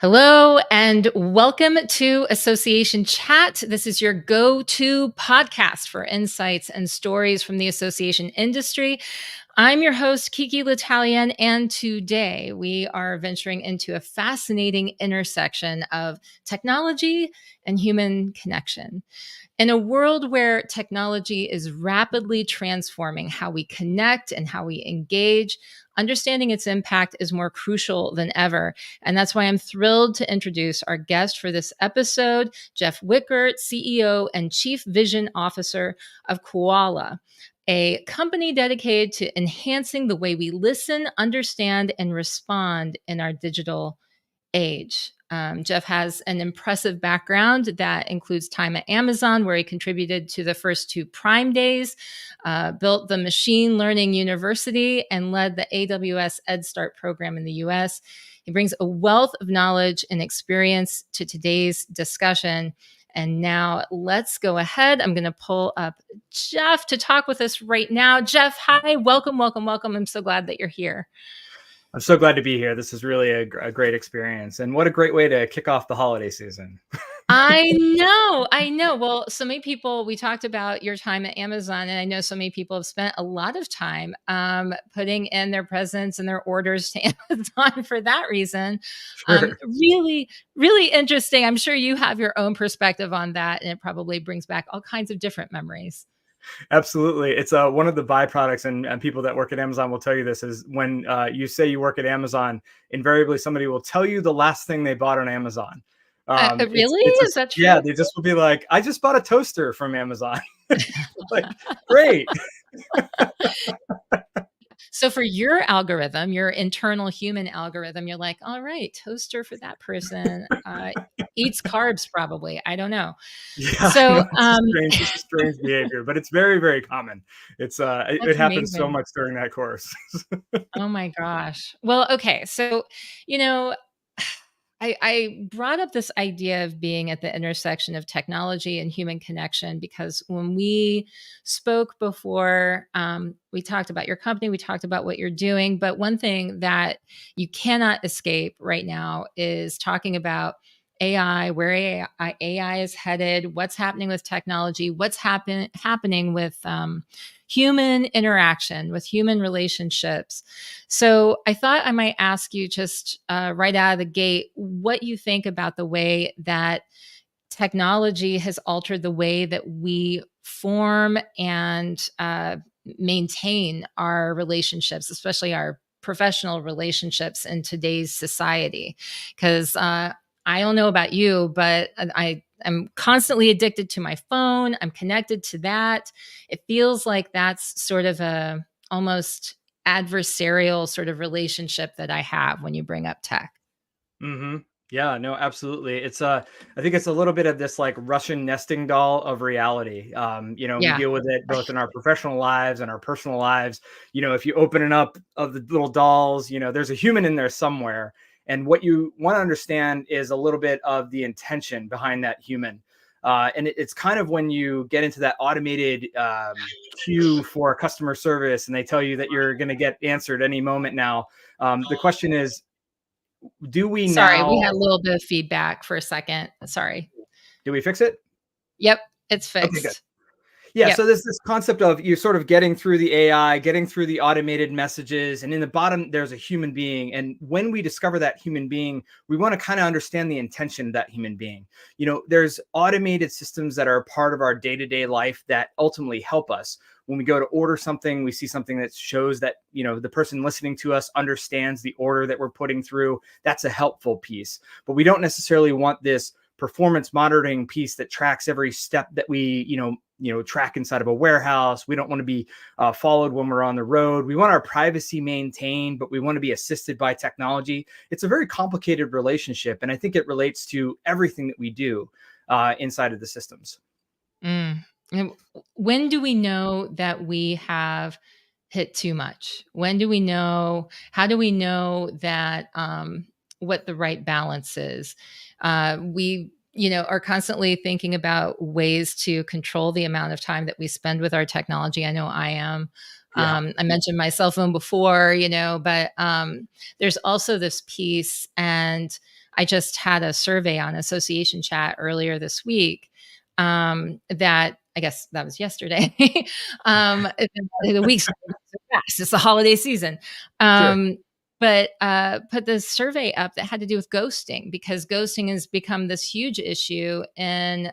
Hello and welcome to Association Chat. This is your go-to podcast for insights and stories from the association industry. I'm your host, Kiki L'Italian, and today we are venturing into a fascinating intersection of technology and human connection. In a world where technology is rapidly transforming how we connect and how we engage, understanding its impact is more crucial than ever. And that's why I'm thrilled to introduce our guest for this episode, Jeff Wickert, CEO and Chief Vision Officer of Quoala, a company dedicated to enhancing the way we listen, understand, and respond in our digital age. Jeff has an impressive background that includes time at Amazon, where he contributed to the first two Prime Days, built the Machine Learning University, and led the AWS EdStart program in the US. He brings a wealth of knowledge and experience to today's discussion. And now let's go ahead. I'm going to pull up Jeff to talk with us right now. Jeff, hi, welcome, welcome, welcome. I'm so glad that you're here. I'm so glad to be here. This is really a great experience. And what a great way to kick off the holiday season. I know. Well, so many people, we talked about your time at Amazon, and I know so many people have spent a lot of time putting in their presents and their orders to Amazon for that reason. Sure. Really, really interesting. I'm sure you have your own perspective on that, and it probably brings back all kinds of different memories. Absolutely. It's one of the byproducts, and people that work at Amazon will tell you this, is when you say you work at Amazon, invariably somebody will tell you the last thing they bought on Amazon. Really? Is that true? Yeah, they just will be like, I just bought a toaster from Amazon. Like, great. So for your algorithm, your internal human algorithm, you're like, all right, toaster for that person, eats carbs probably. I don't know. Yeah, So it's a strange behavior, but it's very, very common. It that's happens so amazing. much during that course. Oh my gosh. Well, okay. So, you know, I brought up this idea of being at the intersection of technology and human connection because when we spoke before, we talked about your company, we talked about what you're doing. But one thing that you cannot escape right now is talking about AI, where AI is headed, what's happening with technology, what's happening with human interaction, with human relationships. So I thought I might ask you just right out of the gate what you think about the way that technology has altered the way that we form and maintain our relationships, especially our professional relationships in today's society. Because I don't know about you, but I am constantly addicted to my phone. I'm connected to that. It feels like that's sort of a almost adversarial sort of relationship that I have when you bring up tech. hmm Yeah, no, absolutely. I think it's a little bit of this like Russian nesting doll of reality. We Yeah. deal with it both in our professional lives and our personal lives. If you open it up of the little dolls, there's a human in there somewhere. And what you want to understand is a little bit of the intention behind that human. And it's kind of when you get into that automated queue for customer service and they tell you that you're going to get answered any moment now. The question is, do we Sorry, we now had a little bit of feedback for a second. Sorry. do we fix it? Yep, it's Okay, good. fixed. Yeah, Yep. so there's this concept of you sort of getting through the AI, getting through the automated messages, and in the bottom there's a human being. And when we discover that human being, we want to kind of understand the intention of that human being. There's automated systems that are a part of our day-to-day life that ultimately help us. When we go to order something, we see something that shows that, the person listening to us understands the order that we're putting through. That's a helpful piece. But we don't necessarily want this performance monitoring piece that tracks every step that we, track inside of a warehouse. We don't want to be followed when we're on the road. We want our privacy maintained, but we want to be assisted by technology. It's a very complicated relationship. And I think it relates to everything that we do inside of the systems. Mm. And when do we know that we have hit too much? When do we know? How do we know that what the right balance is? We, are constantly thinking about ways to control the amount of time that we spend with our technology. I know I am. Yeah. I mentioned my cell phone before, but there's also this piece, and I just had a survey on Association Chat earlier this week, that I guess that was yesterday. The week's so fast. It's the holiday season. Sure. But put this survey up that had to do with ghosting, because ghosting has become this huge issue in,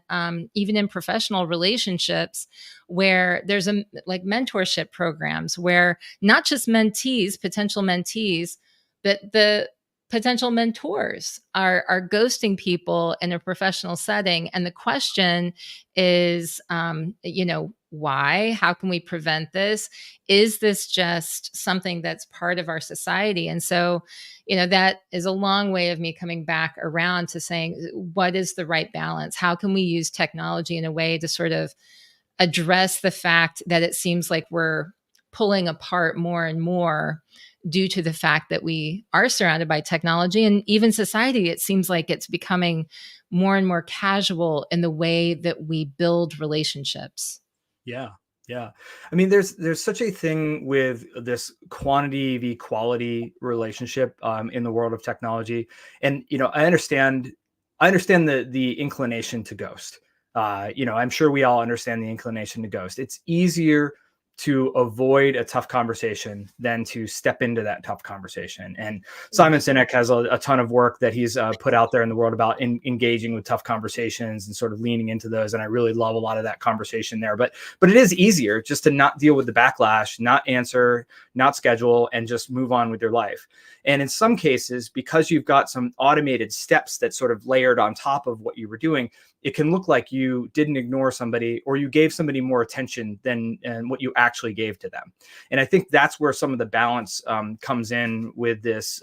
even in professional relationships, where there's like mentorship programs where not just potential mentees, but the potential mentors are ghosting people in a professional setting. And the question is, why? How can we prevent this? Is this just something that's part of our society? And so, that is a long way of me coming back around to saying, what is the right balance? How can we use technology in a way to sort of address the fact that it seems like we're pulling apart more and more due to the fact that we are surrounded by technology, and even society, it seems like it's becoming more and more casual in the way that we build relationships. Yeah. Yeah. I mean, there's such a thing with this quantity v quality relationship in the world of technology. And, I understand the inclination to ghost. I'm sure we all understand the inclination to ghost. It's easier to avoid a tough conversation than to step into that tough conversation. And Simon Sinek has a ton of work that he's put out there in the world about engaging with tough conversations and sort of leaning into those. And I really love a lot of that conversation there. But it is easier just to not deal with the backlash, not answer, not schedule, and just move on with your life. And in some cases, because you've got some automated steps that sort of layered on top of what you were doing, it can look like you didn't ignore somebody, or you gave somebody more attention than what you actually gave to them. And I think that's where some of the balance comes in with this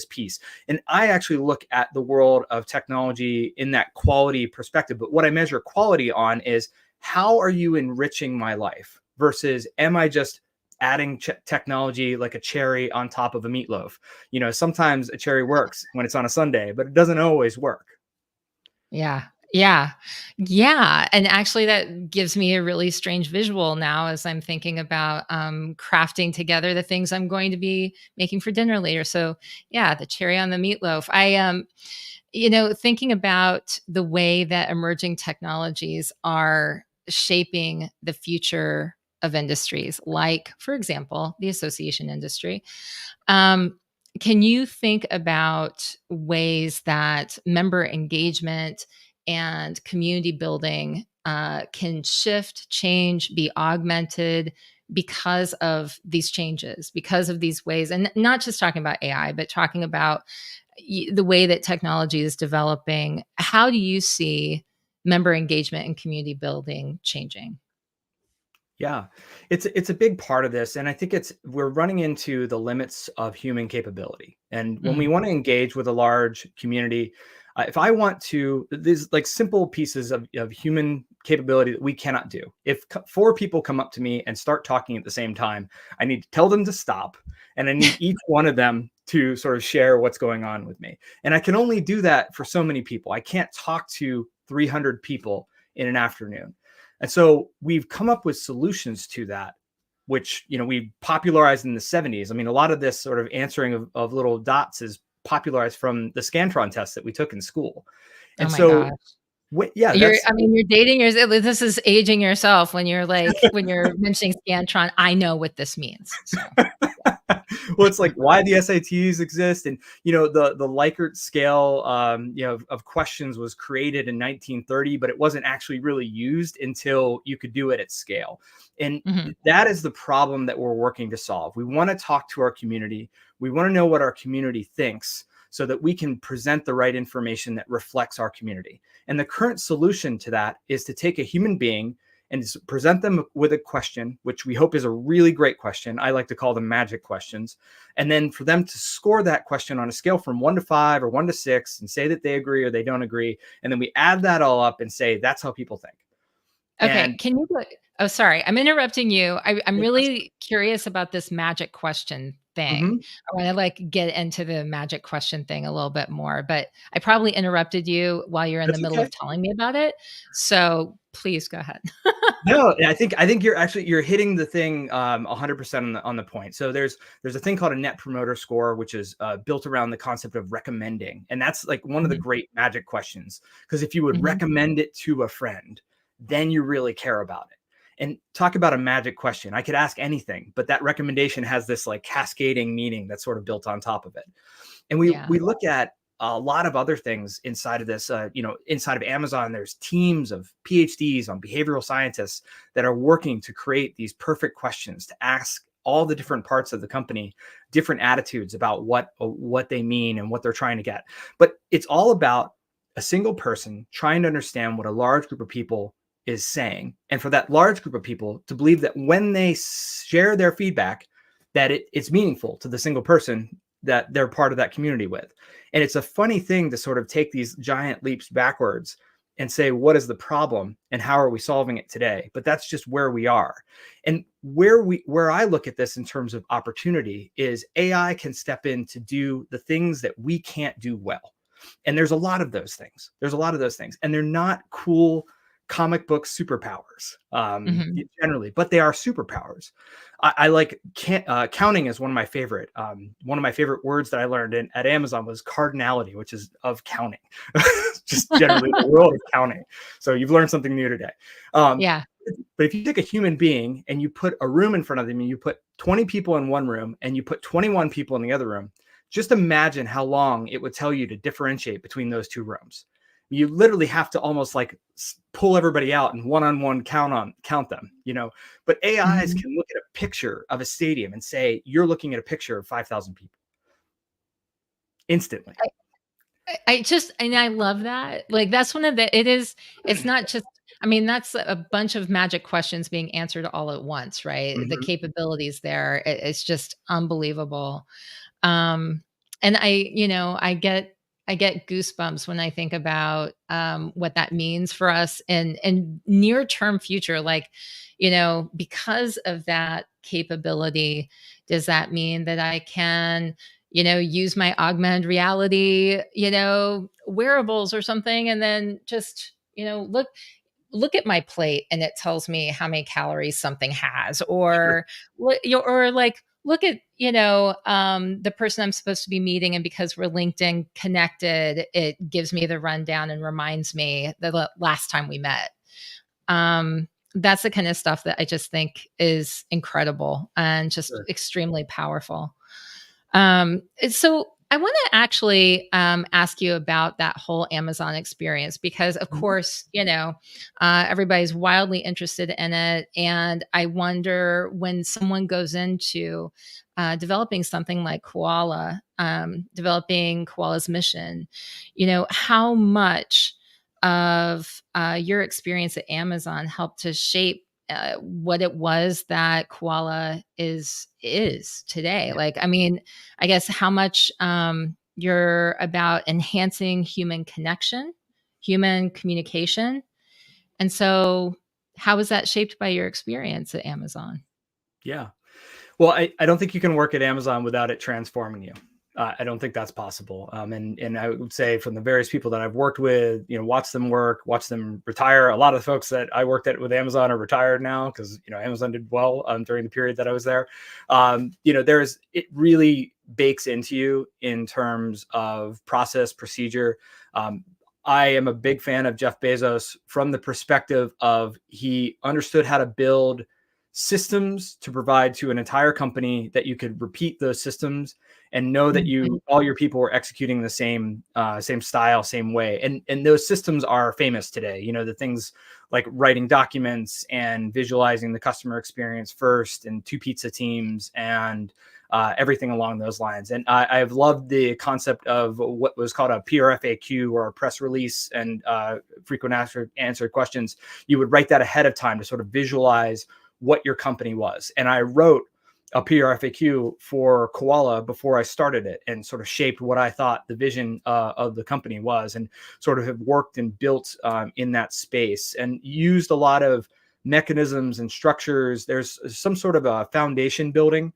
piece. And I actually look at the world of technology in that quality perspective. But what I measure quality on is, how are you enriching my life versus am I just adding technology like a cherry on top of a meatloaf? Sometimes a cherry works when it's on a Sunday, but it doesn't always work. Yeah. Yeah. Yeah. And actually, that gives me a really strange visual now as I'm thinking about crafting together the things I'm going to be making for dinner later. So, yeah, the cherry on the meatloaf. Thinking about the way that emerging technologies are shaping the future of industries, like, for example, the association industry. Um, can you think about ways that member engagement and community building can shift, change, be augmented because of these changes, because of these ways? And not just talking about AI, but talking about the way that technology is developing. How do you see member engagement and community building changing? Yeah, it's a big part of this, and I think we're running into the limits of human capability. And when we Mm, want to engage with a large community, if I want to, these like simple pieces of human capability that we cannot do. If four people come up to me and start talking at the same time, I need to tell them to stop, and I need each one of them to sort of share what's going on with me. And I can only do that for so many people. I can't talk to 300 people in an afternoon. And so we've come up with solutions to that, which, we popularized in the 70s. I mean, a lot of this sort of answering of little dots is popularized from the Scantron test that we took in school. oh And my so, gosh. yeah, that's You're dating yourself. This is aging yourself when you're mentioning Scantron. I know what this means. So, well, it's like why the SATs exist. And the Likert scale of questions was created in 1930, but it wasn't actually really used until you could do it at scale. And mhm. that is the problem that we're working to solve. We want to talk to our community. We want to know what our community thinks, so that we can present the right information that reflects our community. And the current solution to that is to take a human being and present them with a question, which we hope is a really great question. I like to call them magic questions. And then for them to score that question on a scale from 1 to 5 or 1 to 6 and say that they agree or they don't agree. And then we add that all up and say, that's how people think. Okay, And can you oh, sorry, I'm interrupting you. I'm yeah, really curious about this magic question thing. mhm, I wanna, get into the magic question thing a little bit more, but I probably interrupted you while you're in the that's middle okay. of telling me about it. So please go ahead. No, I think you're hitting the thing 100% on the point. So there's a thing called a net promoter score, which is built around the concept of recommending, and that's like one of the Mhm, great magic questions. Because if you would mhm. recommend it to a friend, then you really care about it. And talk about a magic question. I could ask anything, but that recommendation has this like cascading meaning that's sort of built on top of it. And Yeah. we look at a lot of other things inside of this. Inside of Amazon, there's teams of PhDs on behavioral scientists that are working to create these perfect questions to ask all the different parts of the company different attitudes about what they mean and what they're trying to get. But it's all about a single person trying to understand what a large group of people is saying, and for that large group of people to believe that when they share their feedback, that it's meaningful to the single person that they're part of that community with. And it's a funny thing to sort of take these giant leaps backwards and say, what is the problem and how are we solving it today? But that's just where we are. And where I look at this in terms of opportunity is AI can step in to do the things that we can't do well. And there's a lot of those things. And they're not cool comic book superpowers Mhm. generally, but they are superpowers. I like counting is one of my favorite. One of my favorite words that I learned at Amazon was cardinality, which is of counting, just generally the world of counting. So you've learned something new today. Um, Yeah. but if you take a human being and you put a room in front of them, and you put 20 people in one room and you put 21 people in the other room, just imagine how long it would tell you to differentiate between those two rooms. You literally have to almost like pull everybody out and one-on-one count them, but AIs Mhm. can look at a picture of a stadium and say, you're looking at a picture of 5,000 people instantly. I just and I love that. Like, that's one of the it's not just I mean, that's a bunch of magic questions being answered all at once, right? The Mhm. capabilities there, it's just unbelievable. Um, and I get goosebumps when I think about, what that means for us in near term future. Like, because of that capability, does that mean that I can, use my augmented reality, wearables or something, and then just, look at my plate and it tells me how many calories something has, Sure. or like look at the person I'm supposed to be meeting, and because we're LinkedIn connected, it gives me the rundown and reminds me the last time we met. That's the kind of stuff that I just think is incredible and just Sure. extremely powerful. So I want to actually ask you about that whole Amazon experience because, of Mhm. course, everybody's wildly interested in it, and I wonder when someone goes into developing something like Koala, developing Koala's mission, how much of your experience at Amazon helped to shape what it was that Koala is today. Yeah. Like, I mean, I guess how much you're about enhancing human connection, human communication. And so, how was that shaped by your experience at Amazon? Yeah. Well, I don't think you can work at Amazon without it transforming you. I don't think that's possible. And I would say from the various people that I've worked with, watch them work, watch them retire. A lot of the folks that I worked at with Amazon are retired now because Amazon did well during the period that I was there. It really bakes into you in terms of process procedure. Um, I am a big fan of Jeff Bezos from the perspective of he understood how to build systems to provide to an entire company that you could repeat those systems and know that Mhm, all your people were executing the same style, same way. And those systems are famous today. The things like writing documents and visualizing the customer experience first, and two pizza teams, and everything along those lines. And I've loved the concept of what was called a PRFAQ, or a press release, and frequent answered questions. You would write that ahead of time to sort of visualize what your company was. And I wrote a PRFAQ for Koala before I started it, and sort of shaped what I thought the vision of the company was, and sort of have worked and built in that space, and used a lot of mechanisms and structures. There's some sort of a foundation building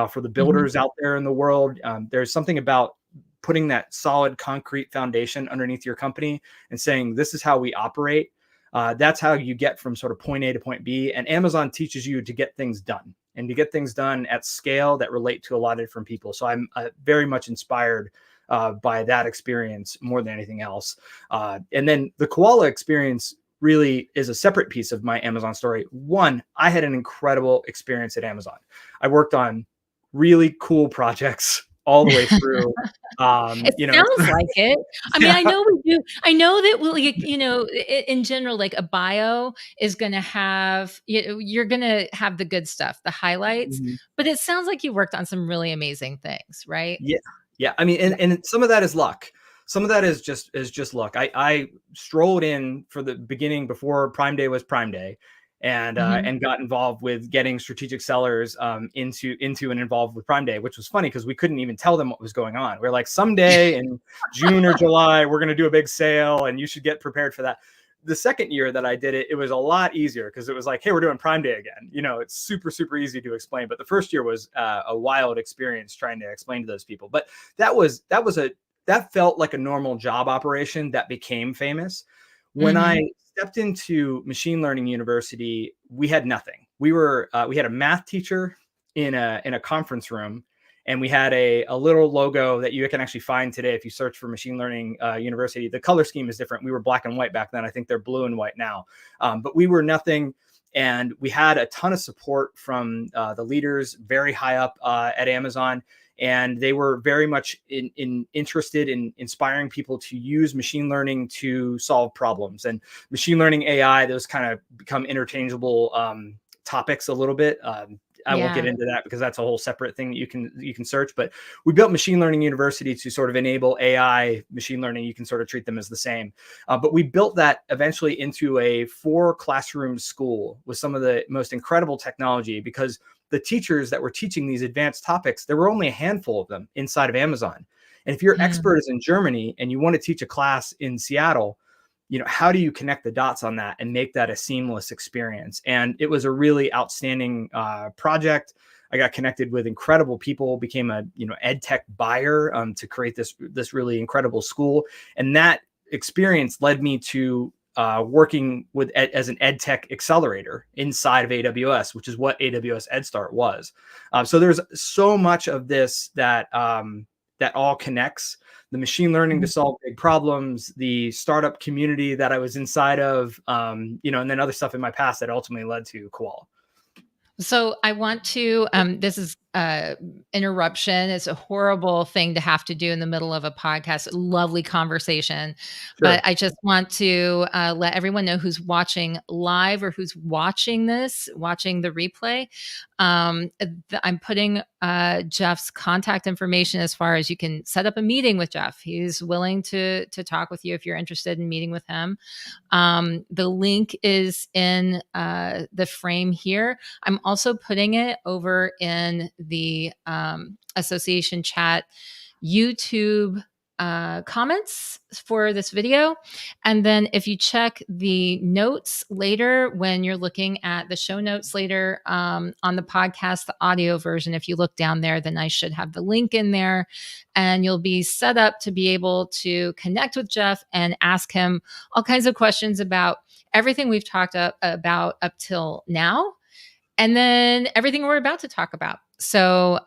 for the mhm, builders out there in the world. There's something about putting that solid concrete foundation underneath your company and saying, this is how we operate. That's how you get from sort of point A to point B. And Amazon teaches you to get things done and to get things done at scale that relate to a lot of different people. So I'm very much inspired by that experience more than anything else. And then the koala experience really is a separate piece of my Amazon story. One, I had an incredible experience at Amazon. I worked on really cool projects all the way through. It sounds like it. I mean, Yeah. I know we do. I know that we'll, in general, like a bio is going to have, you're going to have the good stuff, the highlights, Mhm. but it sounds like you worked on some really amazing things, right? Yeah. Yeah. I mean, and some of that is luck. Some of that is just luck. I strolled in for the beginning before Prime Day was Prime Day, Mhm. and got involved with getting strategic sellers into and involved with Prime Day, which was funny because we couldn't even tell them what was going on. We're like, someday in June or July, we're going to do a big sale, and you should get prepared for that. The second year that I did it, it was a lot easier because it was like, hey, we're doing Prime Day again. It's super, super easy to explain. But the first year was a wild experience trying to explain to those people. But that felt like a normal job operation that became famous. When I Mhm. stepped into machine learning university, we had nothing. We had a math teacher in a conference room, and we had a little logo that you can actually find today if you search for machine learning university. The color scheme is different. We were black and white back then. I think they're blue and white now. But we were nothing. And we had a ton of support from the leaders very high up at Amazon. And they were very much interested in inspiring people to use machine learning to solve problems. And machine learning, AI, those kind of become interchangeable topics a little bit. I won't get Yeah. into that because that's a whole separate thing that you can search. But we built Machine Learning University to sort of enable AI machine learning. You can sort of treat them as the same. But we built that eventually into a 4-classroom school with some of the most incredible technology, because the teachers that were teaching these advanced topics, there were only a handful of them inside of Amazon. And if your Mm. expert is in Germany and you want to teach a class in Seattle, how do you connect the dots on that and make that a seamless experience? And it was a really outstanding project. I got connected with incredible people, became a ed tech buyer to create this really incredible school, and that experience led me to working with as an ed tech accelerator inside of AWS, which is what AWS EdStart was. So there's so much of this that that all connects. The machine learning to solve big problems, the startup community that I was inside of, and then other stuff in my past that ultimately led to Koala. So I want to, this is interruption. It's a horrible thing to have to do in the middle of a podcast. Lovely conversation. But Sure. I just want to let everyone know who's watching live or who's watching the replay. I'm putting Jeff's contact information as far as you can set up a meeting with Jeff. He's willing to talk with you if you're interested in meeting with him. The link is in the frame here. I'm also putting it over in the association chat YouTube comments for this video. And then if you check the notes later, when you're looking at the show notes later on the podcast, the audio version, if you look down there, then I should have the link in there, and you'll be set up to be able to connect with Jeff and ask him all kinds of questions about everything we've talked about up till now, and then everything we're about to talk about. So,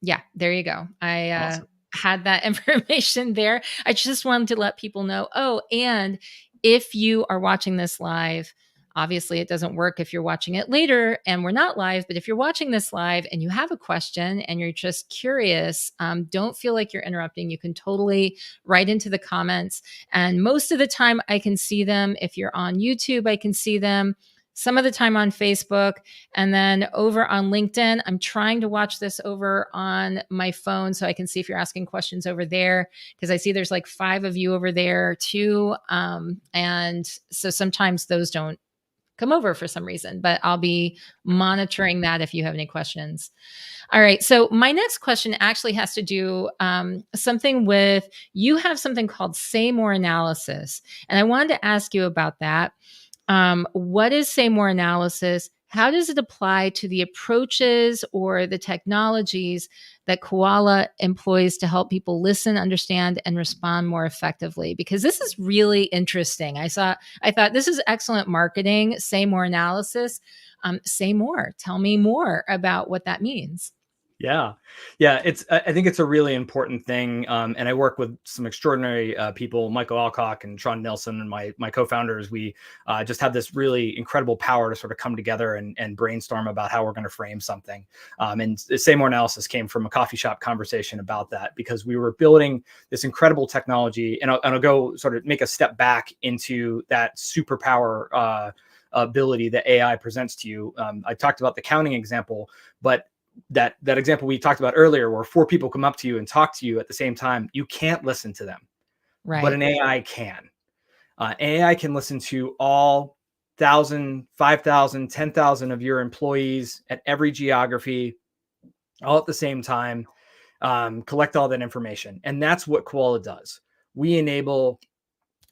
yeah, there you go. I Awesome. had that information there. I just wanted to let people know. Oh, and if you are watching this live, obviously it doesn't work if you're watching it later and we're not live. But if you're watching this live and you have a question and you're just curious, don't feel like you're interrupting. You can totally write into the comments. And most of the time, I can see them. If you're on YouTube, I can see them. Some of the time on Facebook, and then over on LinkedIn. I'm trying to watch this over on my phone so I can see if you're asking questions over there, because I see there's like 5 of you over there too. And so sometimes those don't come over for some reason, but I'll be monitoring that if you have any questions. All right. So my next question actually has to do something with, you have something called Say More analysis. And I wanted to ask you about that. What is Say More analysis? how does it apply to the approaches or the technologies that Koala employs to help people listen, understand, and respond more effectively? Because this is really interesting. I thought this is excellent marketing. Say more analysis. Say more. Tell me more about what that means. Yeah, yeah. I think it's a really important thing, and I work with some extraordinary people, Michael Alcock and Sean Nelson, and my co-founders. We just have this really incredible power to sort of come together and brainstorm about how we're going to frame something. And the Say More analysis came from a coffee shop conversation about that, because we were building this incredible technology, and I'll go sort of make a step back into that superpower ability that AI presents to you. I talked about the counting example, but that example we talked about earlier, where four people come up to you and talk to you at the same time, you can't listen to them, but Right. an AI can. AI can listen to all 1,000, 5,000, 10,000 of your employees at every geography, all at the same time, collect all that information. And that's what Koala does. We enable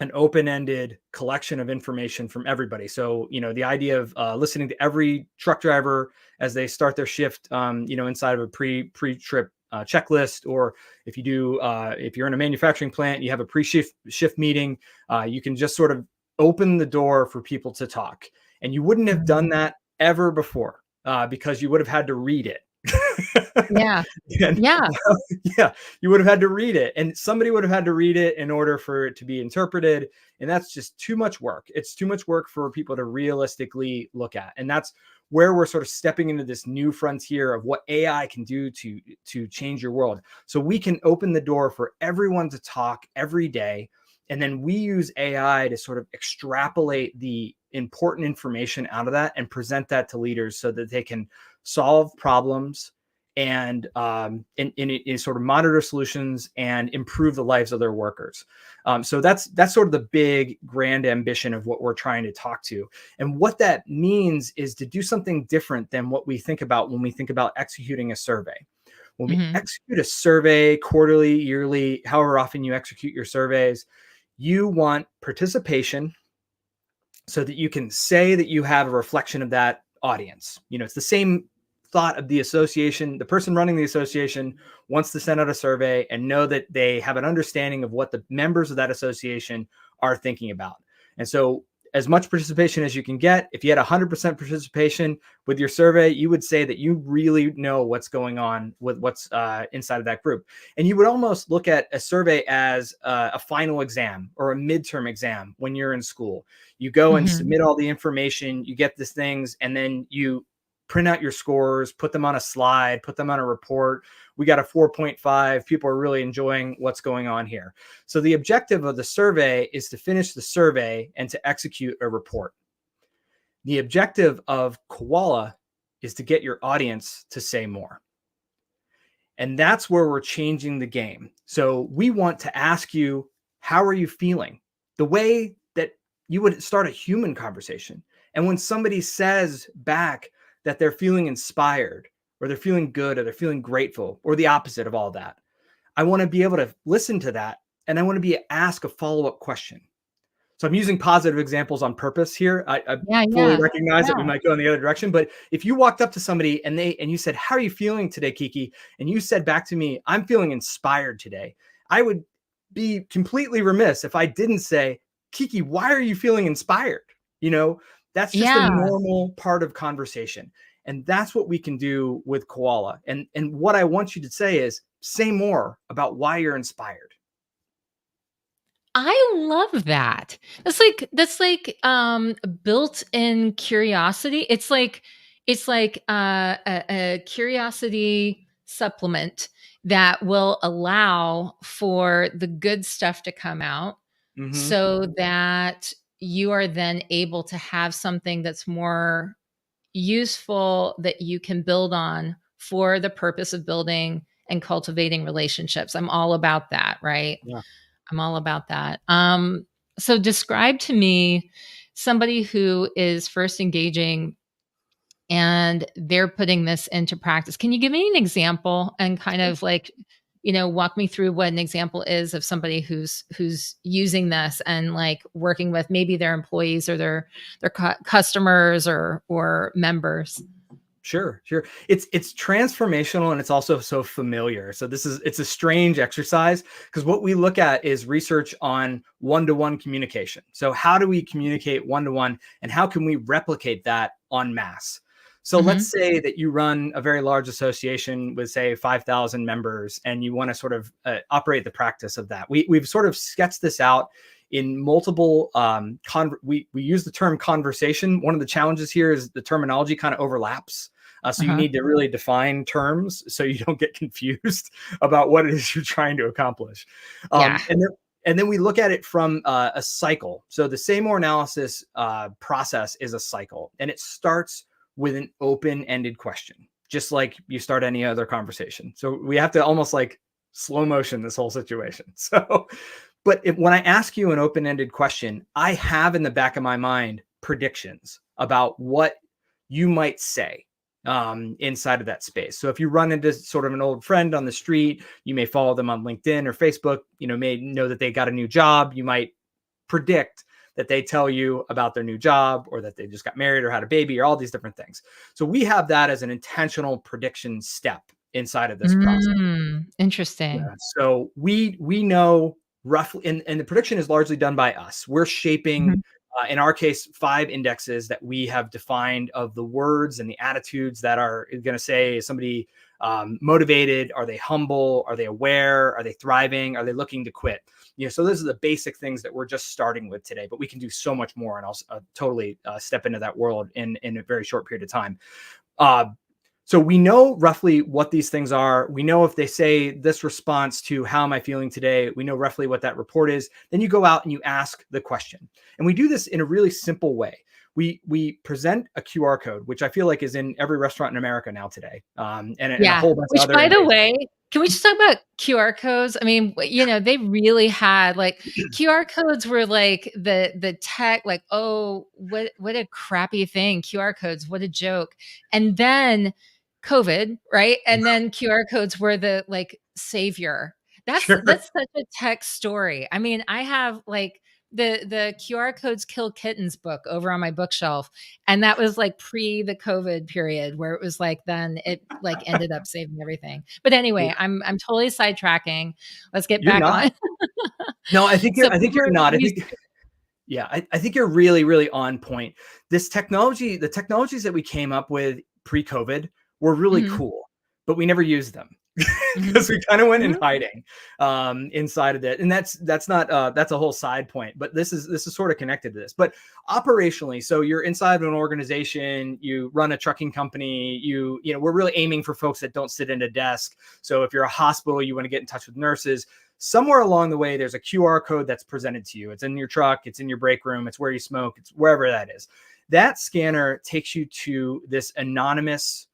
an open-ended collection of information from everybody. So, the idea of listening to every truck driver as they start their shift, inside of a pre-trip checklist, or if you're in a manufacturing plant, you have a shift meeting, you can just sort of open the door for people to talk. And you wouldn't have done that ever before, because you would have had to read it. Yeah. And, Yeah. yeah, you would have had to read it, and somebody would have had to read it in order for it to be interpreted. And that's just too much work. It's too much work for people to realistically look at. And that's where we're sort of stepping into this new frontier of what AI can do to change your world. So we can open the door for everyone to talk every day. And then we use AI to sort of extrapolate the important information out of that and present that to leaders so that they can solve problems and sort of monitor solutions and improve the lives of their workers. So that's sort of the big grand ambition of what we're trying to talk to. And what that means is to do something different than what we think about when we think about executing a survey. When we Hmm. execute a survey quarterly, yearly, however often you execute your surveys, you want participation so that you can say that you have a reflection of that audience. It's the same thought of the association. The person running the association wants to send out a survey and know that they have an understanding of what the members of that association are thinking about. And so, as much participation as you can get, if you had 100% participation with your survey, you would say that you really know what's going on with what's inside of that group. And you would almost look at a survey as a final exam or a midterm exam when you're in school. You go and Hmm. submit all the information, you get these things, and then you print out your scores, put them on a slide, put them on a report. We got a 4.5. People are really enjoying what's going on here. So the objective of the survey is to finish the survey and to execute a report. The objective of Koala is to get your audience to say more. And that's where we're changing the game. So we want to ask you, how are you feeling? The way that you would start a human conversation. And when somebody says back that they're feeling inspired, or they're feeling good, or they're feeling grateful, or the opposite of all that, I want to be able to listen to that. And I want to ask a follow-up question. So I'm using positive examples on purpose here. I Yeah. fully Yeah. recognize that we Yeah. might go in the other direction, but if you walked up to somebody and you said, "How are you feeling today, Kiki?" and you said back to me, "I'm feeling inspired today," I would be completely remiss if I didn't say, "Kiki, why are you feeling inspired?" You know, that's just a Yeah. normal part of conversation, and that's what we can do with Koala. And what I want you to say is, say more about why you're inspired. I love that. That's like built-in curiosity. It's like a curiosity supplement that will allow for the good stuff to come out Mm-hmm. so that you are then able to have something that's more useful that you can build on for the purpose of building and cultivating relationships. I'm all about that, right? Yeah. I'm all about that. So describe to me somebody who is first engaging and they're putting this into practice. Can you give me an example and kind of like, walk me through what an example is of somebody who's using this and like working with maybe their employees or their customers or members. Sure, sure. It's transformational and it's also so familiar. So it's a strange exercise because what we look at is research on one-to-one communication. So how do we communicate one-to-one and how can we replicate that en masse? So let's say that you run a very large association with say 5,000 members and you want to sort of operate the practice of that. We've sort of sketched this out in multiple we use the term conversation. One of the challenges here is the terminology kind of overlaps. So you need to really define terms so you don't get confused about what it is you're trying to accomplish. Yeah. And then we look at it from a cycle. So the Seymour analysis process is a cycle, and it starts with an open-ended question, just like you start any other conversation. So we have to almost like slow motion this whole situation. So, but when I ask you an open-ended question, I have in the back of my mind predictions about what you might say inside of that space. So if you run into sort of an old friend on the street, you may follow them on LinkedIn or Facebook, may know that they got a new job. You might predict that they tell you about their new job or that they just got married or had a baby or all these different things. So we have that as an intentional prediction step inside of this process. Interesting. Yeah. So we know roughly, and the prediction is largely done by us. We're shaping, in our case, 5 indexes that we have defined of the words and the attitudes that are going to say, is somebody motivated? Are they humble? Are they aware? Are they thriving? Are they looking to quit? So those are the basic things that we're just starting with today, but we can do so much more, and I'll totally step into that world in a very short period of time. So we know roughly what these things are. We know if they say this response to how am I feeling today, we know roughly what that report is. Then you go out and you ask the question. And we do this in a really simple way. We present a QR code, which I feel like is in every restaurant in America now today. And a whole bunch of Which, other by the amazing. way, can we just talk about QR codes? I mean, they really had like QR codes were like the tech, like, oh, what a crappy thing. QR codes, what a joke. And then COVID, right? And then QR codes were the like savior. That's Sure. such a tech story. I mean, I have like the QR codes kill kittens book over on my bookshelf, and that was like pre the COVID period where it was like then it like ended up saving everything. But anyway, I'm totally sidetracking. Let's get You're back not. on. No, I think So you're not. I think you're really, really on point. This technology, the technologies that we came up with pre-COVID were really cool, but we never used them because we kind of went in hiding inside of that. And that's not that's a whole side point, but this is sort of connected to this. But operationally, so you're inside of an organization, you run a trucking company, we're really aiming for folks that don't sit at a desk. So if you're a hospital, you want to get in touch with nurses. Somewhere along the way, there's a QR code that's presented to you. It's in your truck, it's in your break room, it's where you smoke, it's wherever that is. That scanner takes you to this anonymous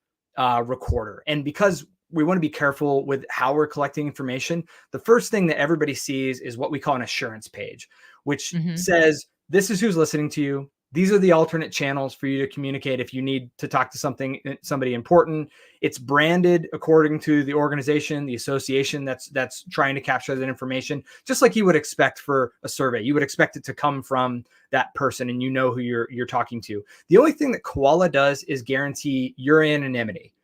recorder. And because we want to be careful with how we're collecting information, the first thing that everybody sees is what we call an assurance page, which says, this is who's listening to you. These are the alternate channels for you to communicate if you need to talk to somebody important. It's branded according to the organization, the association that's trying to capture that information, just like you would expect for a survey. You would expect it to come from that person, and who you're talking to. The only thing that Quoala does is guarantee your anonymity.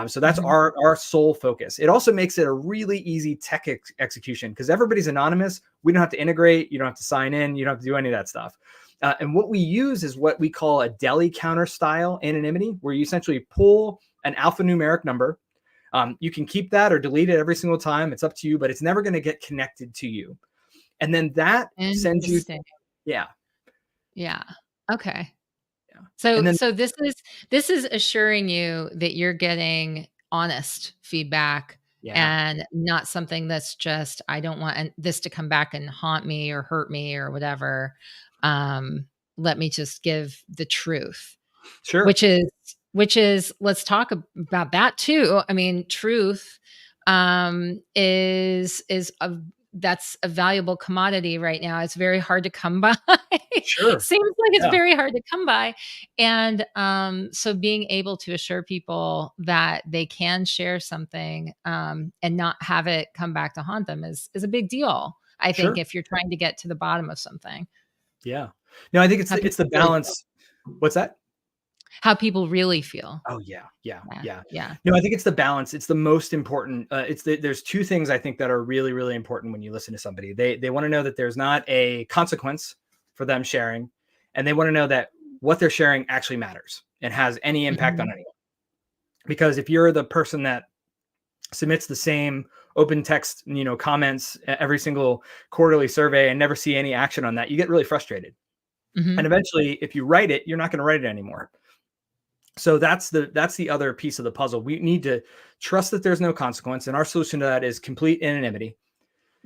So that's our sole focus. It also makes it a really easy tech execution because everybody's anonymous. We don't have to integrate. You don't have to sign in. You don't have to do any of that stuff. And what we use is what we call a deli counter style anonymity, where you essentially pull an alphanumeric number. You can keep that or delete it every single time. It's up to you, but it's never going to get connected to you. And then that sends you. Yeah. Yeah. Okay. Yeah. So this is assuring you that you're getting honest feedback and not something that's just, I don't want this to come back and haunt me or hurt me or whatever. Let me just give the truth. Sure. Which is let's talk about that too. I mean, truth is that's a valuable commodity right now. It's very hard to come by. Sure. Seems like it's Yeah. very hard to come by. And so being able to assure people that they can share something and not have it come back to haunt them is a big deal. I think Sure. if you're trying to get to the bottom of something, Yeah. No, I think how it's people the really feel. balance. What's that? How people really feel. Oh yeah, yeah, Yeah, yeah. yeah. No, I think it's the balance. It's the most important. There's two things I think that are really, really important when you listen to somebody. They want to know that there's not a consequence for them sharing, and they want to know that what they're sharing actually matters and has any impact on Mhm, anyone. Because if you're the person that submits the same open text, comments every single quarterly survey and never see any action on that, you get really frustrated. And mhm, eventually, if you write it, you're not going to write it anymore. So that's the other piece of the puzzle. We need to trust that there's no consequence, and our solution to that is complete anonymity.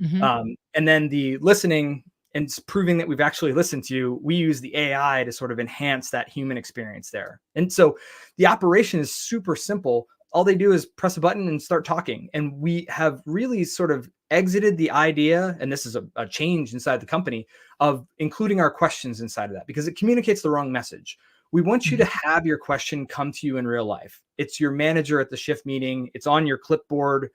mhm. And then the listening and proving that we've actually listened to you, we use the AI to sort of enhance that human experience there. And so the operation is super simple. All they do is press a button and start talking. And we have really sort of exited the idea, and this is a change inside the company, of including our questions inside of that because it communicates the wrong message. We want you to Mhm. have your question come to you in real life. It's your manager at the shift meeting, it's on your clipboard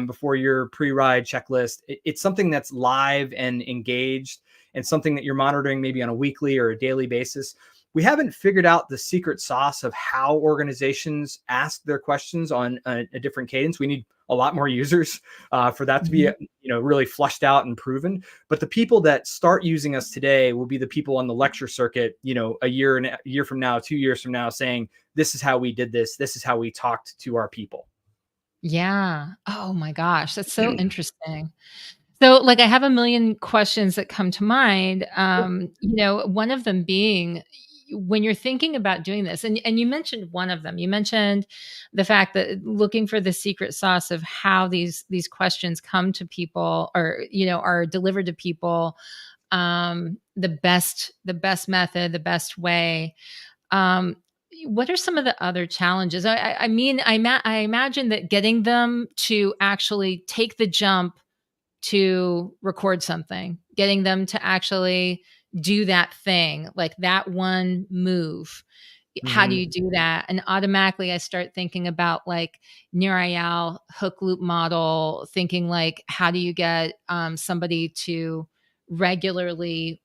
before your pre-ride checklist. It's something that's live and engaged and something that you're monitoring maybe on a weekly or a daily basis. We haven't figured out the secret sauce of how organizations ask their questions on a different cadence. We need a lot more users for that to be Mhm. really flushed out and proven. But the people that start using us today will be the people on the lecture circuit, a year from now, 2 years from now, saying, this is how we did this. This is how we talked to our people. Yeah. Oh my gosh, that's so interesting. So, like, I have a million questions that come to mind. One of them being when you're thinking about doing this, and you mentioned one of them. You mentioned the fact that looking for the secret sauce of how these questions come to people or are delivered to people, the best method, the best way. Um, what are some of the other challenges? I mean, I imagine that getting them to actually take the jump to record something, getting them to actually do that thing, like that one move. How do Mhm. you do that? And automatically I start thinking about like Nirayal hook loop model, thinking like, how do you get somebody to regularly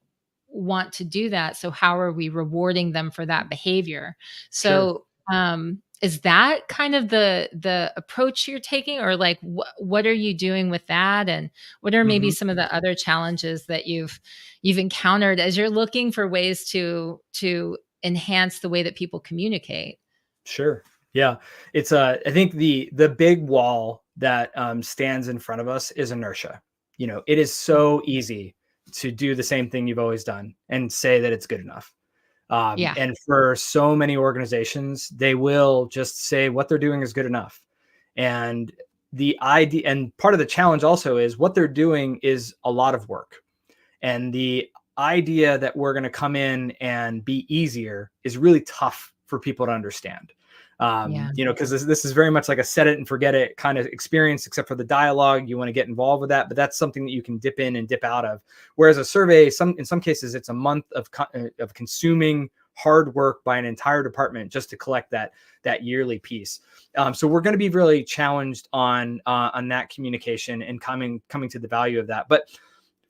want to do that? So how are we rewarding them for that behavior? Sure. So is that kind of the approach you're taking, or like what are you doing with that, and what are maybe Mhm. some of the other challenges that you've encountered as you're looking for ways to enhance the way that people communicate? Sure. Yeah. I think the big wall that stands in front of us is inertia. It is so easy to do the same thing you've always done and say that it's good enough. Yeah. And for so many organizations, they will just say what they're doing is good enough. And the idea, and part of the challenge also is what they're doing is a lot of work. And the idea that we're going to come in and be easier is really tough for people to understand. Yeah. Because this is very much like a set it and forget it kind of experience, except for the dialogue. You want to get involved with that, but that's something that you can dip in and dip out of. Whereas a survey, in some cases, it's a month of consuming hard work by an entire department just to collect that yearly piece. So we're going to be really challenged on that communication and coming to the value of that. But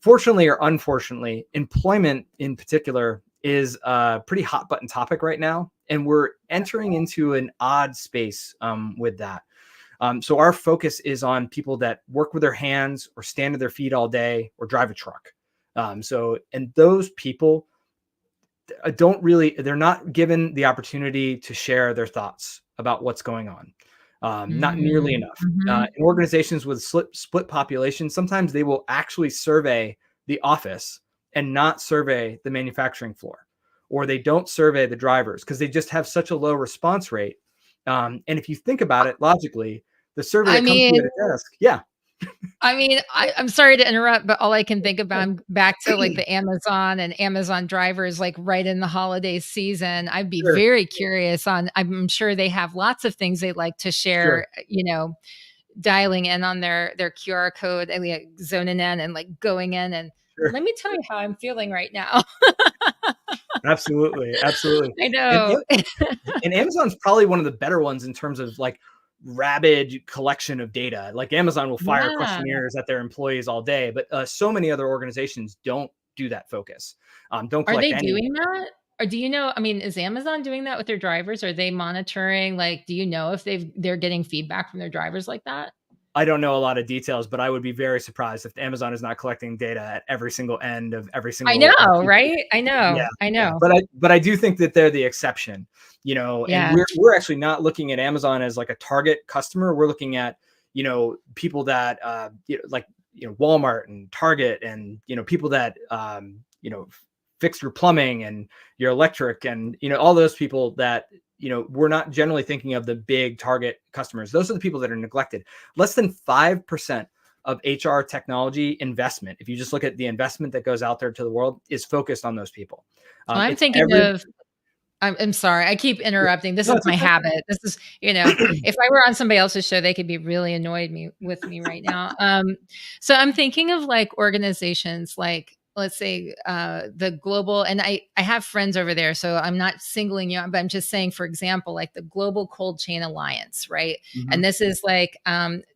fortunately or unfortunately, employment in particular is a pretty hot button topic right now. And we're entering into an odd space with that. So our focus is on people that work with their hands or stand to their feet all day or drive a truck. And those people they're not given the opportunity to share their thoughts about what's going on. Not nearly Mm, enough. mhm. In organizations with split populations, sometimes they will actually survey the office and not survey the manufacturing floor, or they don't survey the drivers because they just have such a low response rate. And if you think about it logically, the survey I that comes to you mean at a desk, yeah, I'm sorry to interrupt, but all I can think about I'm back to, like, the Amazon and Amazon drivers, like, right in the holiday season. I'd be sure, very curious on I'm sure they have lots of things they like to sure, share, dialing in on their QR code and like zoning in and like going in and Sure. let me tell you how I'm feeling right now. Absolutely, absolutely. I And know. and Amazon's probably one of the better ones in terms of like rabid collection of data. Like Amazon will fire Yeah. questionnaires at their employees all day, but so many other organizations don't do that focus. Don't Are collect they any. doing that? Or do you know, I mean, is Amazon doing that with their drivers? Are they monitoring, like, do you know if they're getting feedback from their drivers like that? I don't know a lot of details, but I would be very surprised if Amazon is not collecting data at every single end of every I single know, piece of. right? I Yeah, know. I yeah. know. But I do think that they're the exception, and Yeah. we're actually not looking at Amazon as like a target customer. We're looking at, people that like, Walmart and Target and, people that fix your plumbing and your electric and, all those people that, we're not generally thinking of the big target customers. Those are the people that are neglected. Less than 5% of HR technology investment, if you just look at the investment that goes out there to the world, is focused on those people. Well, I'm It's thinking every. of I'm sorry, I keep interrupting. This No, is it's my okay. habit. This is, if I were on somebody else's show, they could be really annoyed with me right now. So I'm thinking of like organizations like, let's say, the global, and I have friends over there, so I'm not singling you out, but I'm just saying, for example, like the Global Cold Chain Alliance, right? Mhm, And this is like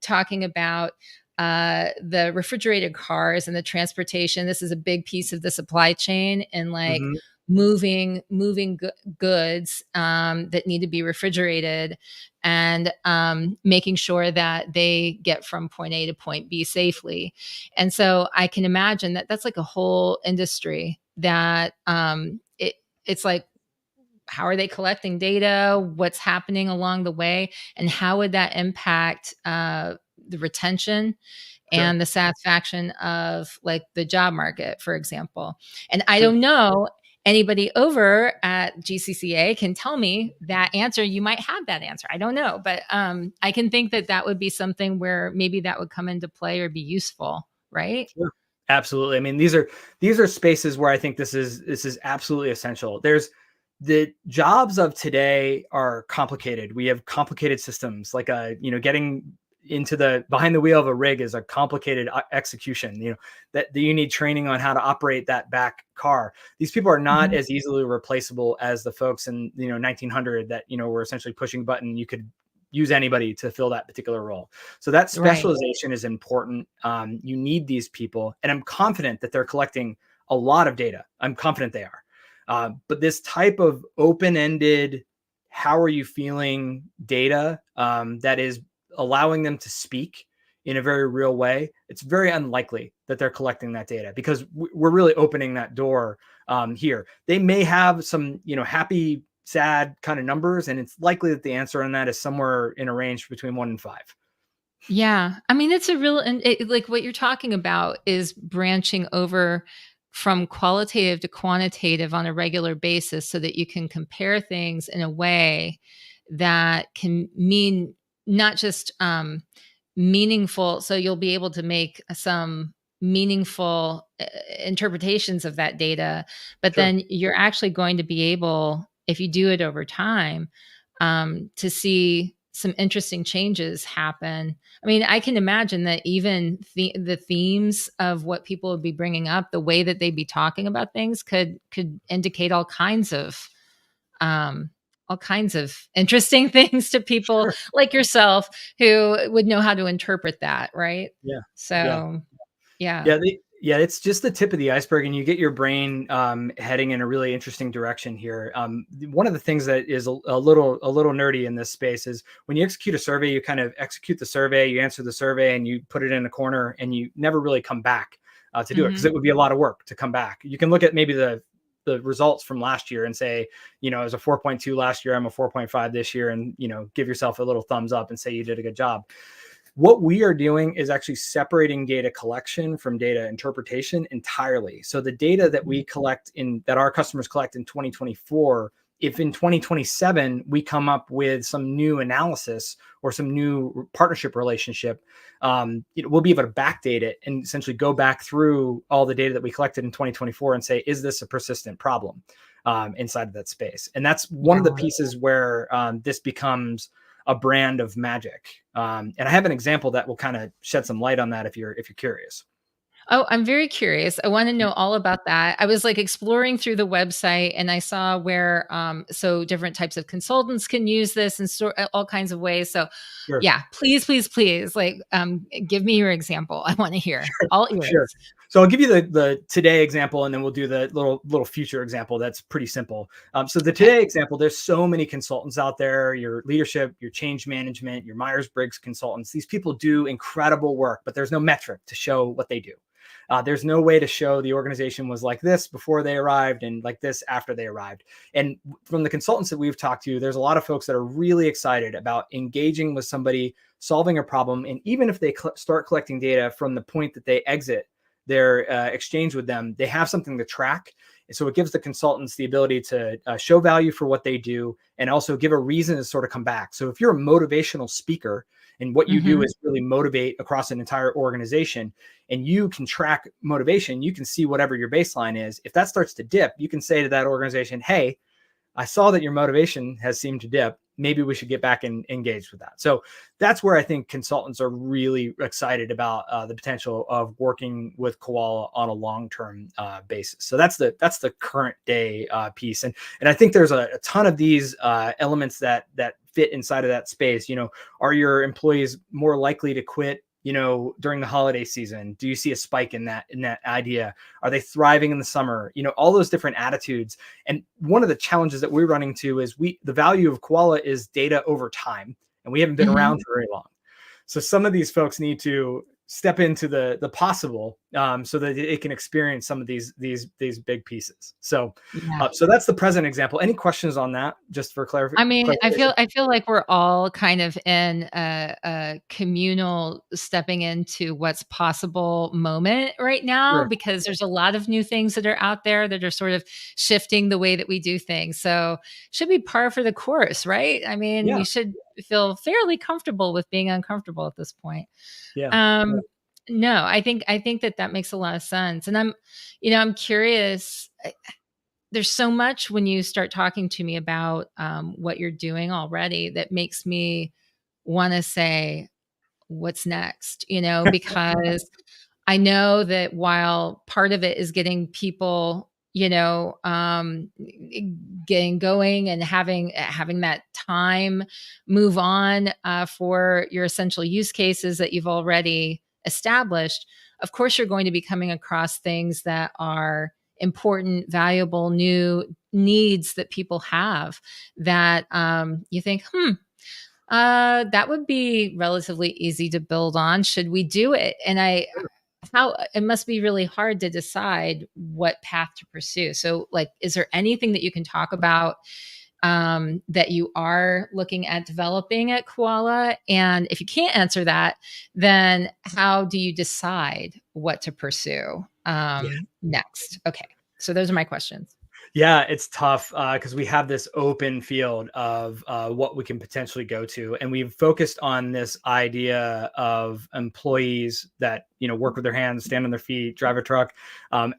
talking about the refrigerated cars and the transportation. This is a big piece of the supply chain and like mhm, moving goods that need to be refrigerated and making sure that they get from point A to point B safely. And so I can imagine that that's like a whole industry that it's like, how are they collecting data? What's happening along the way? And how would that impact the retention sure. and the satisfaction of like the job market, for example? And I Sure. don't know, anybody over at GCCA can tell me that answer. You might have that answer. I don't know, but I can think that that would be something where maybe that would come into play or be useful, right? Sure. Absolutely. I mean, these are spaces where I think this is absolutely essential. There's the jobs of today are complicated. We have complicated systems like getting into the behind the wheel of a rig is a complicated execution, that you need training on how to operate that back car. These people are not Mhm. as easily replaceable as the folks in, 1900 that, were essentially pushing a button. You could use anybody to fill that particular role. So that Right. specialization is important. You need these people, and I'm confident that they're collecting a lot of data. I'm confident they are. But this type of open-ended, how are you feeling data that is allowing them to speak in a very real way, it's very unlikely that they're collecting that data because we're really opening that door here. They may have some, happy, sad kind of numbers, and it's likely that the answer on that is somewhere in a range between 1 and 5. Yeah. I mean, it's a real, and like what you're talking about is branching over from qualitative to quantitative on a regular basis so that you can compare things in a way that can mean not just meaningful. So you'll be able to make some meaningful interpretations of that data, but Sure. then you're actually going to be able, if you do it over time, to see some interesting changes happen. I mean, I can imagine that even the themes of what people would be bringing up, the way that they'd be talking about things, could indicate um, all kinds of interesting things to people Sure. like yourself who would know how to interpret that, right? Yeah. Yeah. So, yeah. Yeah, it's just the tip of the iceberg, and you get your brain heading in a really interesting direction here. One of the things that is a little nerdy in this space is when you execute a survey, you kind of execute the survey, you answer the survey, and you put it in a corner, and you never really come back to do it because Hmm. it would be a lot of work to come back. You can look at maybe the results from last year and say, I was a 4.2 last year, I'm a 4.5 this year, and give yourself a little thumbs up and say you did a good job. What we are doing is actually separating data collection from data interpretation entirely. So the data that we collect that our customers collect in 2024, if in 2027 we come up with some new analysis or some new partnership relationship, we'll be able to backdate it and essentially go back through all the data that we collected in 2024 and say, is this a persistent problem inside of that space? And that's one of the Yeah. pieces where this becomes a brand of magic. And I have an example that will kind of shed some light on that if you're curious. Oh, I'm very curious. I want to know all about that. I was like exploring through the website and I saw where so different types of consultants can use this in all kinds of ways. So Sure. yeah, please, please, please, like give me your example. I want to hear. All Sure. ears. So I'll give you the today example, and then we'll do the little future example. That's pretty simple. So the Okay. today example, there's so many consultants out there. Your leadership, your change management, your Myers-Briggs consultants. These people do incredible work, but there's no metric to show what they do. There's no way to show the organization was like this before they arrived and like this after they arrived. And from the consultants that we've talked to, there's a lot of folks that are really excited about engaging with somebody, solving a problem. And even if they start collecting data from the point that they exit their exchange with them, they have something to track. And so it gives the consultants the ability to show value for what they do and also give a reason to sort of come back. So if you're a motivational speaker and what you do Hmm. is really motivate across an entire organization, and you can track motivation, you can see whatever your baseline is. If that starts to dip, you can say to that organization, hey, I saw that your motivation has seemed to dip. Maybe we should get back and engage with that. So that's where I think consultants are really excited about the potential of working with Quoala on a long-term basis. So that's the current day piece, and I think there's a ton of these elements that fit inside of that space. Are your employees more likely to quit during the holiday season? Do you see a spike in that idea? Are they thriving in the summer? All those different attitudes. And one of the challenges that we're running to is the value of Quoala is data over time, and we haven't been Hmm. around for very long. So some of these folks need to step into the possible, so that it can experience some of these big pieces. So Yeah. so that's the present example. Any questions on that, just for I mean, clarification? I feel like we're all kind of in a communal stepping into what's possible moment right now Sure. because there's a lot of new things that are out there that are sort of shifting the way that we do things. So, should be par for the course, right? I mean, Yeah. we should feel fairly comfortable with being uncomfortable at this point. Yeah. Um, no, I think that that makes a lot of sense, and I'm curious. There's so much when you start talking to me about what you're doing already that makes me want to say, what's next? Because I know that while part of it is getting people, getting going and having that time move on for your essential use cases that you've already established. Of course, you're going to be coming across things that are important, valuable, new needs that people have that you think, that would be relatively easy to build on. Should we do it? And how it must be really hard to decide what path to pursue. So, like, is there anything that you can talk about that you are looking at developing at Koala? And if you can't answer that, then how do you decide what to pursue next? Okay. So, those are my questions. Yeah, it's tough because we have this open field of what we can potentially go to, and we've focused on this idea of employees that work with their hands, stand on their feet, drive a truck,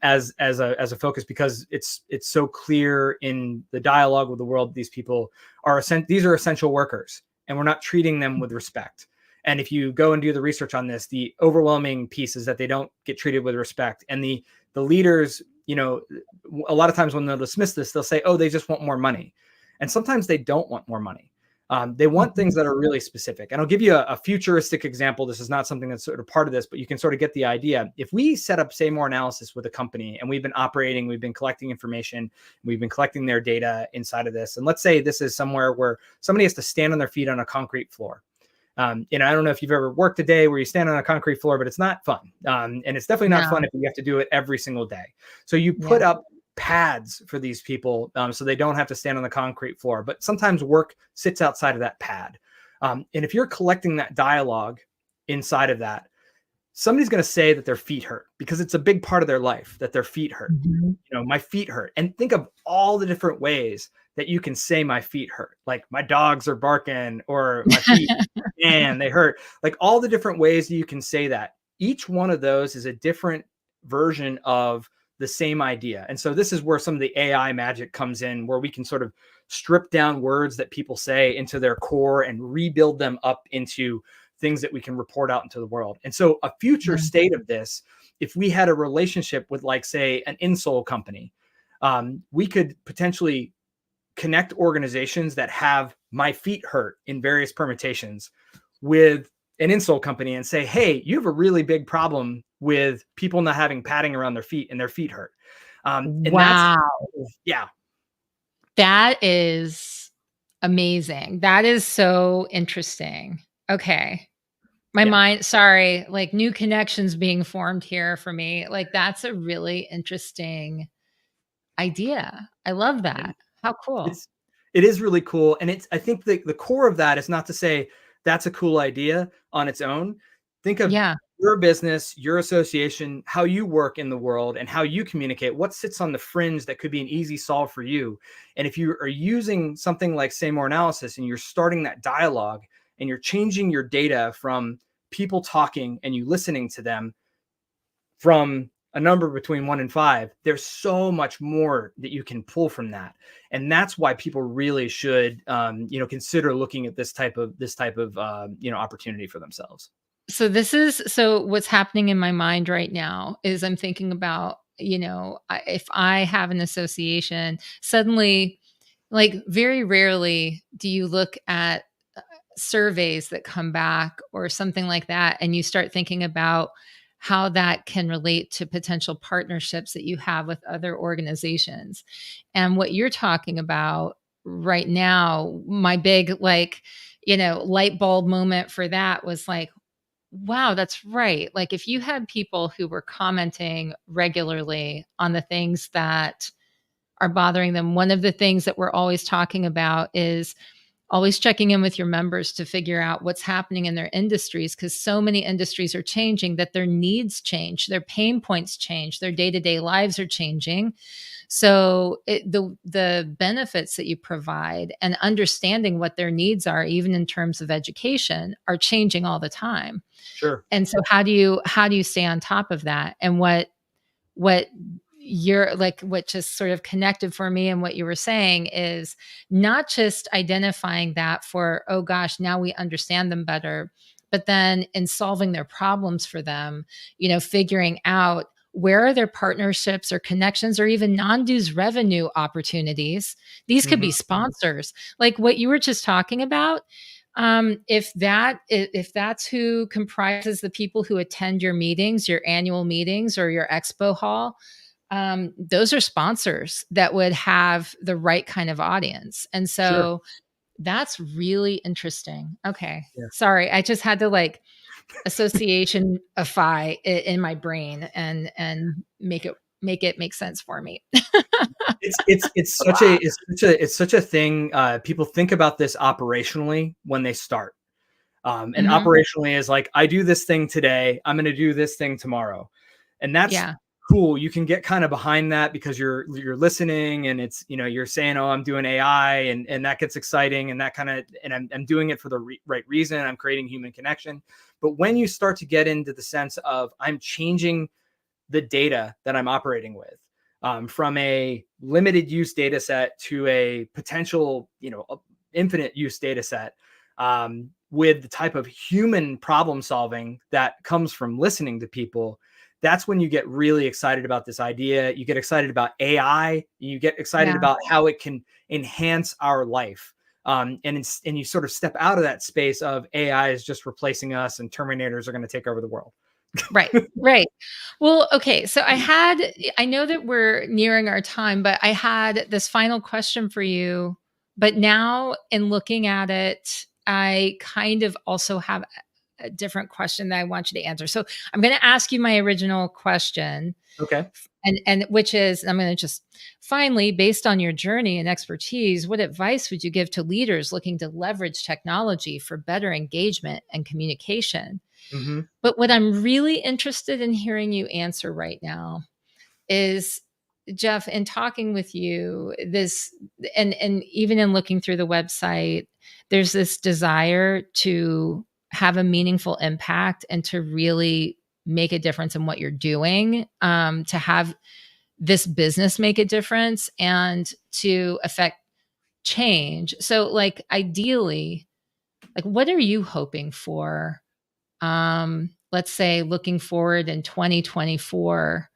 as a focus because it's so clear in the dialogue with the world. These people are these are essential workers, and we're not treating them with respect. And if you go and do the research on this, the overwhelming piece is that they don't get treated with respect, and the leaders, a lot of times when they'll dismiss this, they'll say, oh, they just want more money. And sometimes they don't want more money. They want things Mhm. that are really specific. And I'll give you a futuristic example. This is not something that's sort of part of this, but you can sort of get the idea. If we set up, say, more analysis with a company and we've been collecting information, we've been collecting their data inside of this. And let's say this is somewhere where somebody has to stand on their feet on a concrete floor. I don't know if you've ever worked a day where you stand on a concrete floor, but it's not fun. And it's definitely not fun No. if you have to do it every single day. So you Yeah. put up pads for these people so they don't have to stand on the concrete floor. But sometimes work sits outside of that pad. And if you're collecting that dialogue inside of that, somebody's going to say that their feet hurt because it's a big part of their life that their feet hurt. Mhm. My feet hurt. And think of all the different ways that you can say my feet hurt. Like my dogs are barking or my feet, and they hurt. Like all the different ways you can say that. Each one of those is a different version of the same idea. And so this is where some of the AI magic comes in, where we can sort of strip down words that people say into their core and rebuild them up into things that we can report out into the world. And so a future state of this, if we had a relationship with, like, say, an insole company, we could potentially connect organizations that have my feet hurt in various permutations with an insole company and say, hey, you have a really big problem with people not having padding around their feet and their feet hurt. And that's, Wow. yeah. That is amazing. That is so interesting. Okay. My Yeah. mind, sorry, like new connections being formed here for me. Like that's a really interesting idea. I love And that. How cool. it is really cool. And I think the core of that is not to say that's a cool idea on its own. Think of Yeah. your business, your association, how you work in the world and how you communicate, what sits on the fringe that could be an easy solve for you. And if you are using something like Say More Analysis and you're starting that dialogue and you're changing your data from people talking and you listening to them from a number between 1 and 5, there's so much more that you can pull from that. And that's why people really should, consider looking at this type of opportunity for themselves. So what's happening in my mind right now is I'm thinking about, if I have an association, suddenly, like very rarely do you look at surveys that come back or something like that, and you start thinking about how that can relate to potential partnerships that you have with other organizations. And what you're talking about right now, my big, like, light bulb moment for that was like, wow, that's right. Like if you had people who were commenting regularly on the things that are bothering them, one of the things that we're always talking about is always checking in with your members to figure out what's happening in their industries, because so many industries are changing that their needs change, their pain points change, their day-to-day lives are changing. So the benefits that you provide and understanding what their needs are, even in terms of education, are changing all the time. Sure. And so how do you stay on top of that? And what you're like, what just sort of connected for me and what you were saying is not just identifying that for, oh gosh, now we understand them better, but then in solving their problems for them, figuring out where are their partnerships or connections or even non-dues revenue opportunities. These could be Mm-hmm. sponsors, like what you were just talking about. If that's who comprises the people who attend your meetings, your annual meetings, or your expo hall, those are sponsors that would have the right kind of audience. And Sure. so that's really interesting. Okay. Yeah. Sorry. I just had to like associationify it in my brain and make it make sense for me. Wow. It's such a thing. People think about this operationally when they start. And Hmm. operationally is like, I do this thing today, I'm going to do this thing tomorrow. And that's Yeah. cool. You can get kind of behind that because you're listening and it's, you're saying, oh, I'm doing AI and that gets exciting and that kind of, and I'm doing it for the right reason. I'm creating human connection. But when you start to get into the sense of I'm changing the data that I'm operating with, from a limited use data set to a potential, infinite use data set, with the type of human problem solving that comes from listening to people, that's when you get really excited about this idea. You get excited about AI. You get excited Yeah. about how it can enhance our life. And you sort of step out of that space of AI is just replacing us and Terminators are going to take over the world. Right. Right. Well, okay. So I know that we're nearing our time, but I had this final question for you. But now in looking at it, I kind of also have a different question that I want you to answer. So I'm going to ask you my original question, Okay. and which is, I'm going to just finally, based on your journey and expertise, what advice would you give to leaders looking to leverage technology for better engagement and communication? Mm-hmm. But what I'm really interested in hearing you answer right now is, Jeff, in talking with you, this and even in looking through the website, there's this desire to have a meaningful impact and to really make a difference in what you're doing, to have this business make a difference and to affect change. So like ideally, like what are you hoping for? Let's say looking forward in 2024,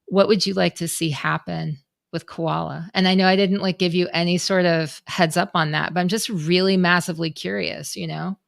what would you like to see happen with Koala? And I know I didn't like give you any sort of heads up on that, but I'm just really massively curious, you know?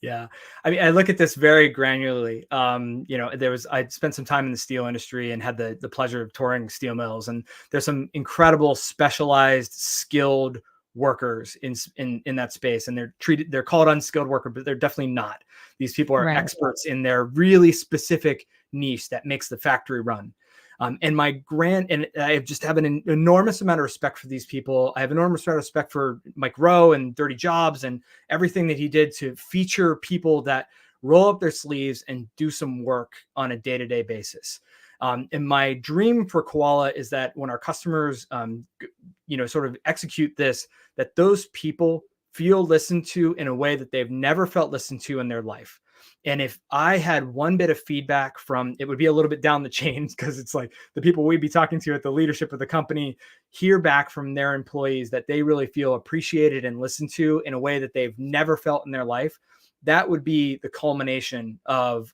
Yeah. I mean, I look at this very granularly. I spent some time in the steel industry and had the pleasure of touring steel mills, and there's some incredible specialized, skilled workers in that space, and they're called unskilled worker, but they're definitely not. These people are Right. experts in their really specific niche that makes the factory run. And I just have an enormous amount of respect for these people. I have enormous amount of respect for Mike Rowe and Dirty Jobs and everything that he did to feature people that roll up their sleeves and do some work on a day-to-day basis. And my dream for Koala is that when our customers, sort of execute this, that those people feel listened to in a way that they've never felt listened to in their life. And if I had one bit of feedback from, it would be a little bit down the chain, because it's like the people we'd be talking to at the leadership of the company hear back from their employees that they really feel appreciated and listened to in a way that they've never felt in their life. That would be the culmination of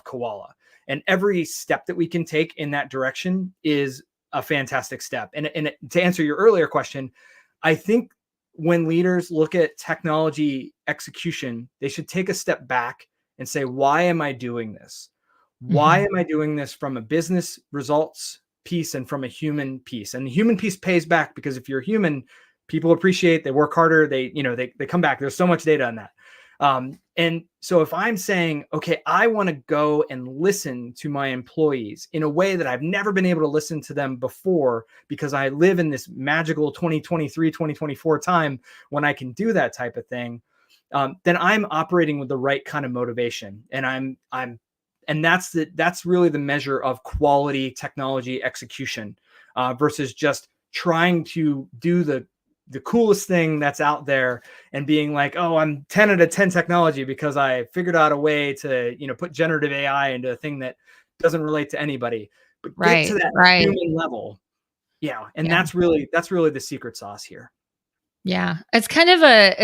Koala. And every step that we can take in that direction is a fantastic step. And to answer your earlier question, I think when leaders look at technology execution, they should take a step back and say, why am I doing this? Why Mhm. am I doing this from a business results piece and from a human piece? And the human piece pays back, because if you're human, people appreciate, they work harder, they come back. There's so much data on that. And so if I'm saying, okay, I want to go and listen to my employees in a way that I've never been able to listen to them before, because I live in this magical 2023, 2024 time when I can do that type of thing, then I'm operating with the right kind of motivation. And that's really the measure of quality technology execution, versus just trying to do the coolest thing that's out there and being like, oh, I'm 10 out of 10 technology because I figured out a way to, put generative AI into a thing that doesn't relate to anybody, but get to Right, that right. human level. Yeah. And Yeah. that's really the secret sauce here. Yeah. It's kind of a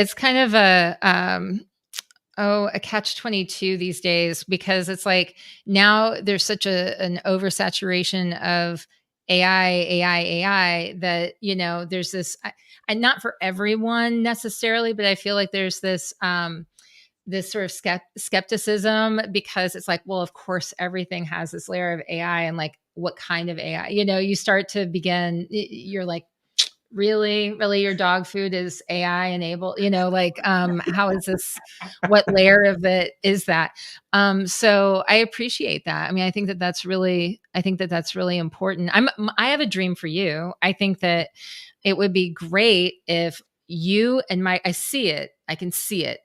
catch 22 these days, because it's like now there's such an oversaturation of AI that, there's this, and not for everyone necessarily, but I feel like there's this sort of skepticism, because it's like, well, of course, everything has this layer of AI, and like, what kind of AI? You start to begin, you're like, really your dog food is AI enabled, like, how is this, what layer of it is that? So I appreciate that. I mean, I think that that's really important. I have a dream for you. I think that it would be great if you and I can see it,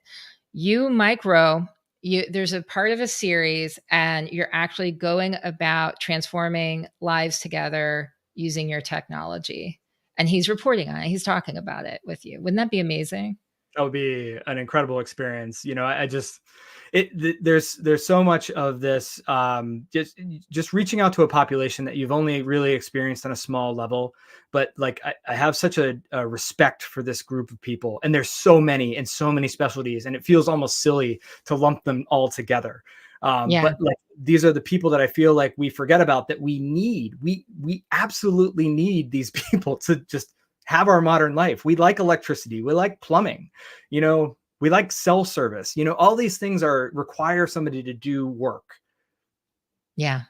you, Mike Rowe, there's a part of a series, and you're actually going about transforming lives together using your technology. And he's reporting on it. He's talking about it with you. Wouldn't that be amazing? That would be an incredible experience. I just there's so much of this, just reaching out to a population that you've only really experienced on a small level. But like I have such a respect for this group of people, and there's so many and so many specialties, and it feels almost silly to lump them all together. Yeah. But like, these are the people that I feel like we forget about, that we need. We absolutely need these people to just have our modern life. We like electricity. We like plumbing. We like cell service. All these things require somebody to do work. Yeah.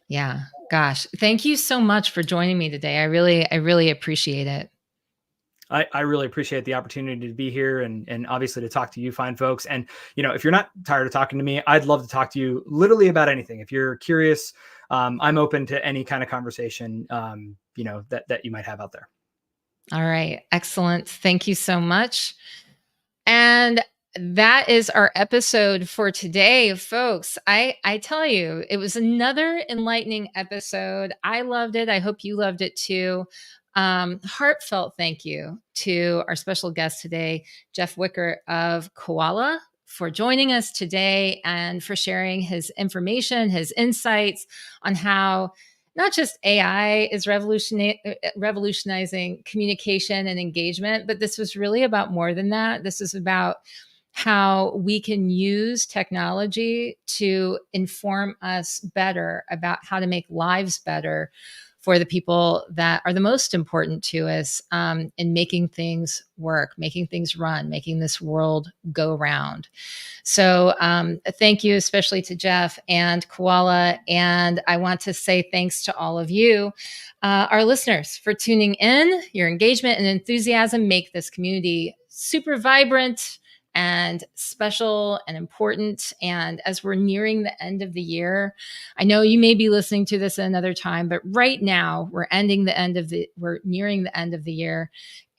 Yeah. Gosh, thank you so much for joining me today. I really appreciate it. I really appreciate the opportunity to be here, and obviously to talk to you fine folks. And, if you're not tired of talking to me, I'd love to talk to you literally about anything. If you're curious, I'm open to any kind of conversation, that you might have out there. All right. Excellent. Thank you so much. And that is our episode for today, folks. I tell you, it was another enlightening episode. I loved it. I hope you loved it too. Heartfelt thank you to our special guest today, Jeff Wickert of Koala, for joining us today and for sharing his information, his insights on how not just AI is revolutionizing communication and engagement, but this was really about more than that. This is about how we can use technology to inform us better about how to make lives better for the people that are the most important to us, in making things work, making things run, making this world go round. So thank you, especially to Jeff and Koala. And I want to say thanks to all of you, our listeners, for tuning in. Your engagement and enthusiasm make this community super vibrant and special and important. And as we're nearing the end of the year, I know you may be listening to this at another time, but right now we're nearing the end of the year.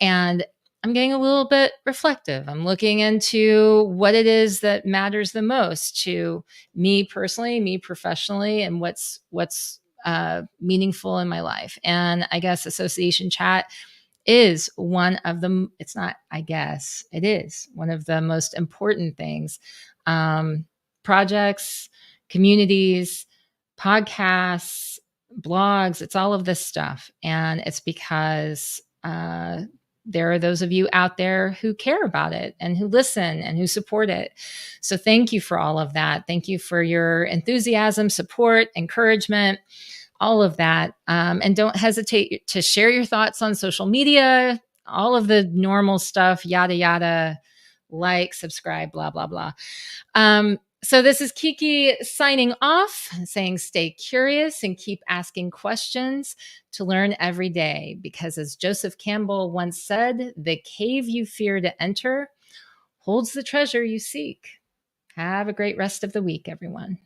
And I'm getting a little bit reflective. I'm looking into what it is that matters the most to me personally, me professionally, and what's meaningful in my life. And I guess association chat is one of the, it's not, I guess, it is one of the most important things. Projects, communities, podcasts, blogs, it's all of this stuff. And it's because there are those of you out there who care about it and who listen and who support it. So thank you for all of that. Thank you for your enthusiasm, support, encouragement, all of that. And don't hesitate to share your thoughts on social media, all of the normal stuff, yada, yada, like, subscribe, blah, blah, blah. So this is Kiki signing off, saying stay curious and keep asking questions to learn every day. Because as Joseph Campbell once said, the cave you fear to enter holds the treasure you seek. Have a great rest of the week, everyone.